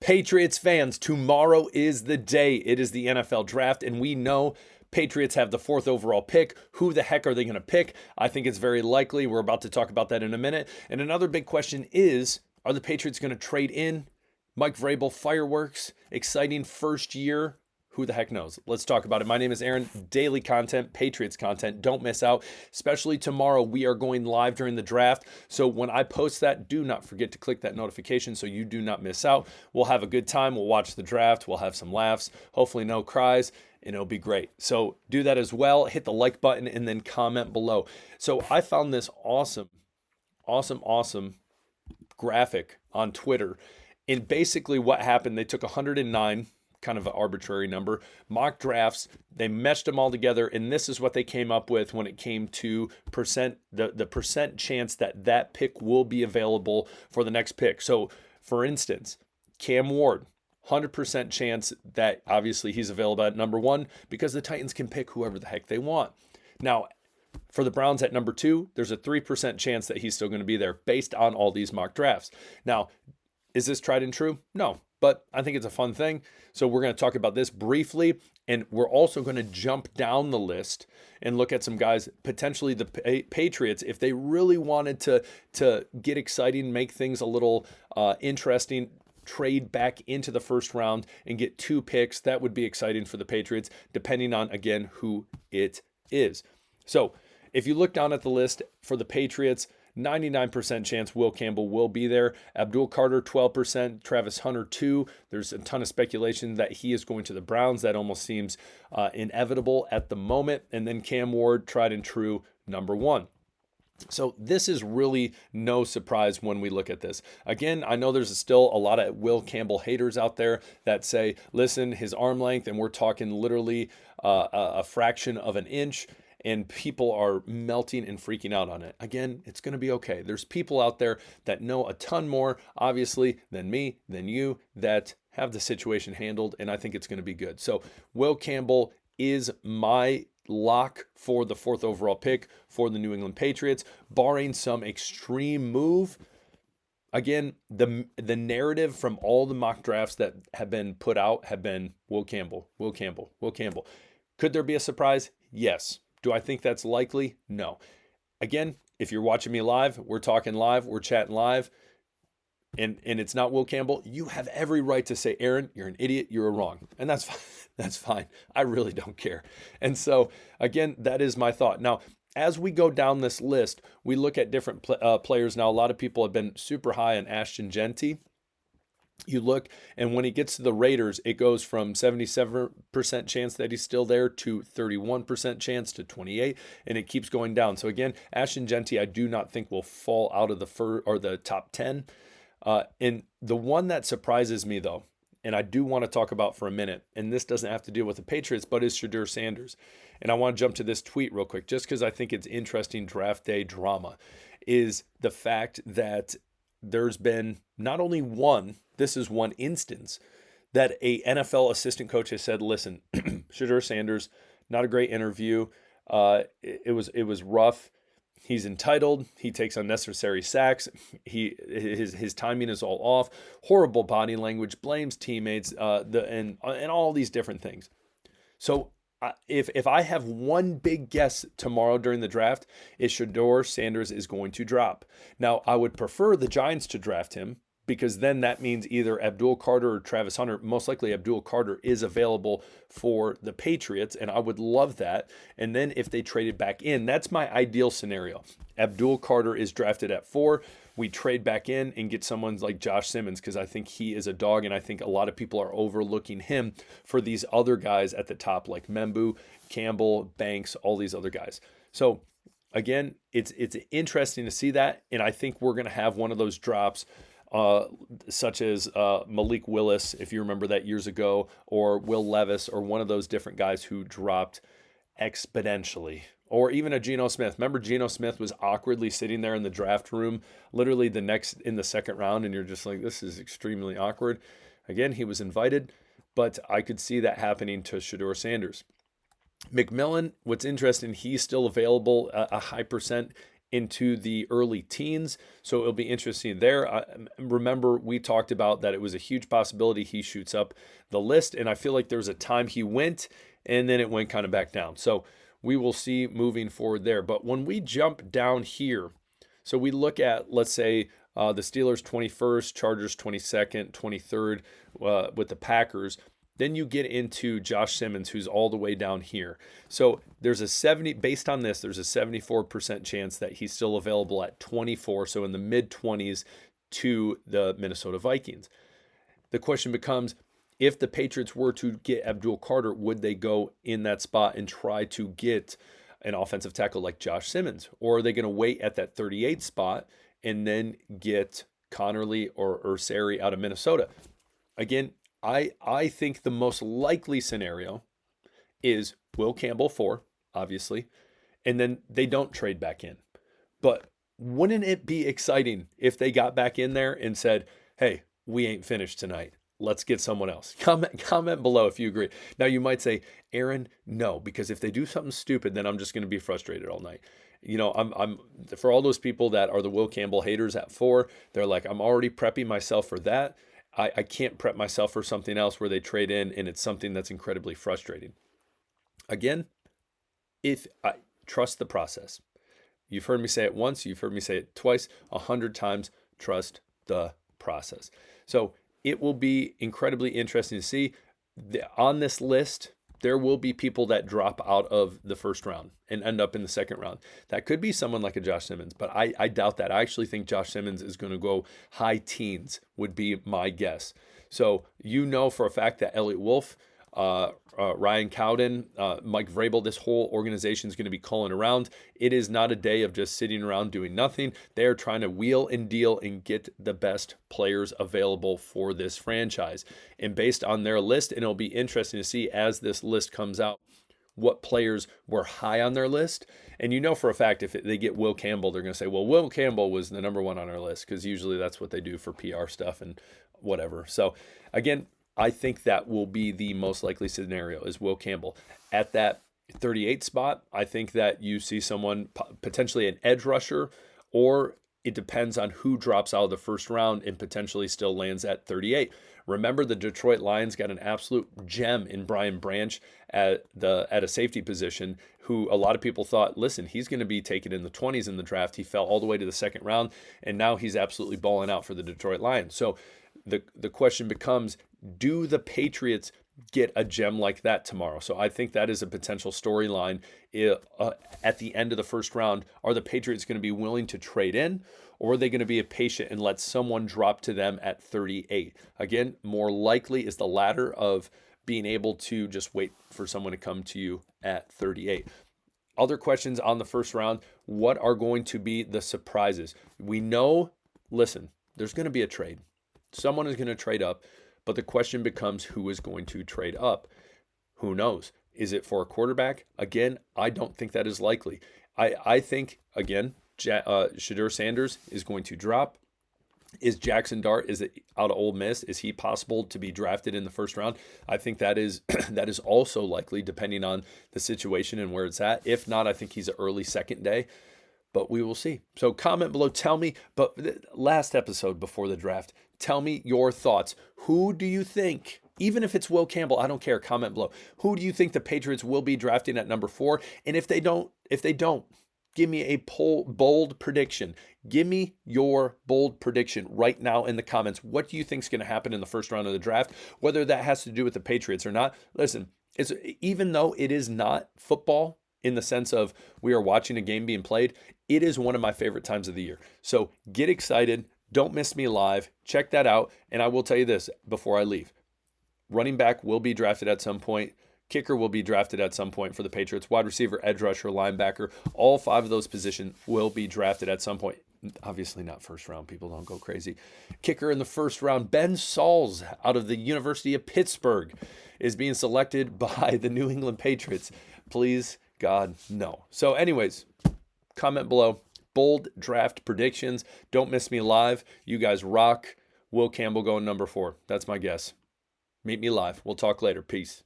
Patriots fans, tomorrow is the day. It is the NFL draft, and we know Patriots have the 4th overall pick. Who the heck are they going to pick? I think it's very likely. We're about to talk about that in a minute. And another big question is, are the Patriots going to trade in? Mike Vrabel fireworks, exciting first year. Who the heck knows? Let's talk about it. My name is Aaron. Daily content, Patriots content. Don't miss out. Especially tomorrow, we are going live during the draft. So when I post that, do not forget to click that notification so you do not miss out. We'll have a good time. We'll watch the draft. We'll have some laughs. Hopefully no cries. And it'll be great. So do that as well. Hit the like button and then comment below. So I found this awesome graphic on Twitter. And basically what happened, they took 109, kind of an arbitrary number, mock drafts. They meshed them all together, and this is what they came up with when it came to the percent chance that that pick will be available for the next pick. So, for instance, Cam Ward, 100% chance that obviously he's available at number 1 because the Titans can pick whoever the heck they want. Now, for the Browns at number 2, there's a 3% chance that he's still going to be there based on all these mock drafts. Now, is this tried and true? No, but I think it's a fun thing. So we're going to talk about this briefly, and we're also going to jump down the list and look at some guys, potentially the Patriots, if they really wanted to get exciting, make things a little interesting, trade back into the first round and get 2 picks. That would be exciting for the Patriots, depending on, again, who it is. So if you look down at the list for the Patriots, 99% chance Will Campbell will be there. Abdul Carter, 12%. Travis Hunter, 2%. There's a ton of speculation that he is going to the Browns. That almost seems inevitable at the moment. And then Cam Ward, tried and true, number 1. So this is really no surprise when we look at this. Again, I know there's still a lot of Will Campbell haters out there that say, listen, his arm length, and we're talking literally a fraction of an inch, and people are melting and freaking out on it. Again, it's going to be okay. There's people out there that know a ton more, obviously, than me, than you, that have the situation handled, and I think it's going to be good. So Will Campbell is my lock for the 4th overall pick for the New England Patriots, barring some extreme move. Again, the narrative from all the mock drafts that have been put out have been Will Campbell, Will Campbell, Will Campbell. Could there be a surprise? Yes. Do I think that's likely? No. Again, if you're watching me live, we're talking live, we're chatting live, and it's not Will Campbell, you have every right to say, Aaron, you're an idiot, you're wrong. And that's fine. That's fine. I really don't care. And so, again, that is my thought. Now, as we go down this list, we look at different players. Now, a lot of people have been super high on Ashton Genty. You look, and when he gets to the Raiders, it goes from 77% chance that he's still there to 31% chance to 28%, and it keeps going down. So again, Ashton Genty, I do not think will fall out of the top 10. And the one that surprises me, though, and I do want to talk about for a minute, and this doesn't have to deal with the Patriots, but is Shedeur Sanders. And I want to jump to this tweet real quick, just because I think it's interesting draft day drama, is the fact that there's been not only one, this is one instance, that a NFL assistant coach has said, listen, Shedeur Sanders, not a great interview. It was rough. He's entitled. He takes unnecessary sacks. His timing is all off. Horrible body language. Blames teammates. And all these different things. So if I have one big guess tomorrow during the draft, is Shedeur Sanders is going to drop. Now I would prefer the Giants to draft him, because then that means either Abdul Carter or Travis Hunter. Most likely Abdul Carter is available for the Patriots, and I would love that. And then if they traded back in, that's my ideal scenario. Abdul Carter is drafted at 4. We trade back in and get someone like Josh Simmons, because I think he is a dog, and I think a lot of people are overlooking him for these other guys at the top, like Membu, Campbell, Banks, all these other guys. So again, it's interesting to see that, and I think we're going to have one of those drops, such as Malik Willis, if you remember that years ago, or Will Levis, or one of those different guys who dropped exponentially. Or even a Geno Smith. Remember, Geno Smith was awkwardly sitting there in the draft room, literally in the second round, and you're just like, this is extremely awkward. Again, he was invited, but I could see that happening to Shedeur Sanders. McMillan, what's interesting, he's still available, a high percent into the early teens. So it'll be interesting there. Remember, we talked about that it was a huge possibility he shoots up the list. And I feel like there was a time he went and then it went kind of back down. So we will see moving forward there. But when we jump down here, so we look at, let's say, the Steelers 21st, Chargers 22nd, 23rd with the Packers. Then you get into Josh Simmons, who's all the way down here. So there's based on this, there's a 74% chance that he's still available at 24, so in the mid-20s to the Minnesota Vikings. The question becomes, if the Patriots were to get Abdul Carter, would they go in that spot and try to get an offensive tackle like Josh Simmons? Or are they going to wait at that 38 spot and then get Connerly or Ursary out of Minnesota? Again, I think the most likely scenario is Will Campbell 4, obviously, and then they don't trade back in. But wouldn't it be exciting if they got back in there and said, hey, we ain't finished tonight. Let's get someone else. Comment below if you agree. Now you might say, Aaron, no, because if they do something stupid, then I'm just going to be frustrated all night. You know, I'm for all those people that are the Will Campbell haters at 4, they're like, I'm already prepping myself for that. I can't prep myself for something else where they trade in and it's something that's incredibly frustrating. Again, if I trust the process. You've heard me say it once, you've heard me say it twice, 100 times, trust the process. So it will be incredibly interesting to see. On this list, there will be people that drop out of the first round and end up in the second round. That could be someone like a Josh Simmons, but I doubt that. I actually think Josh Simmons is going to go high teens, would be my guess. So you know for a fact that Elliott Wolf, Ryan Cowden, Mike Vrabel, this whole organization is going to be calling around. It is not a day of just sitting around doing nothing. They are trying to wheel and deal and get the best players available for this franchise. And based on their list, and it'll be interesting to see as this list comes out, what players were high on their list. And you know for a fact if they get Will Campbell, they're going to say, well, Will Campbell was the number 1 on our list, because usually that's what they do for PR stuff and whatever. So again, I think that will be the most likely scenario is Will Campbell. At that 38 spot, I think that you see someone, potentially an edge rusher, or it depends on who drops out of the first round and potentially still lands at 38. Remember, the Detroit Lions got an absolute gem in Brian Branch at a safety position, who a lot of people thought, listen, he's going to be taken in the 20s in the draft. He fell all the way to the second round, and now he's absolutely balling out for the Detroit Lions. So the question becomes, do the Patriots get a gem like that tomorrow? So I think that is a potential storyline at the end of the first round. Are the Patriots going to be willing to trade in, or are they going to be patient and let someone drop to them at 38? Again, more likely is the latter, of being able to just wait for someone to come to you at 38. Other questions on the first round: what are going to be the surprises? We know, listen, there's going to be a trade. Someone is going to trade up. But the question becomes, who is going to trade up? Who knows? Is it for a quarterback? Again, I don't think that is likely. I think, again, Shadur Sanders is going to drop. Is Jackson Dart, is it out of Ole Miss? Is he possible to be drafted in the first round? I think that is that is also likely, depending on the situation and where it's at. If not, I think he's an early second day. But we will see. So comment below. Tell me, but last episode before the draft, tell me your thoughts. Who do you think, even if it's Will Campbell, I don't care, comment below. Who do you think the Patriots will be drafting at number 4? And if they don't, give me a bold prediction. Give me your bold prediction right now in the comments. What do you think is going to happen in the first round of the draft? Whether that has to do with the Patriots or not. Listen, even though it is not football, in the sense of we are watching a game being played, it is one of my favorite times of the year. So get excited. Don't miss me live. Check that out. And I will tell you this before I leave. Running back will be drafted at some point. Kicker will be drafted at some point for the Patriots. Wide receiver, edge rusher, linebacker. All 5 of those positions will be drafted at some point. Obviously not first round. People don't go crazy. Kicker in the first round, Ben Sauls out of the University of Pittsburgh is being selected by the New England Patriots. Please, God, no. So anyways, comment below. Bold draft predictions. Don't miss me live. You guys rock. Will Campbell going number 4. That's my guess. Meet me live. We'll talk later. Peace.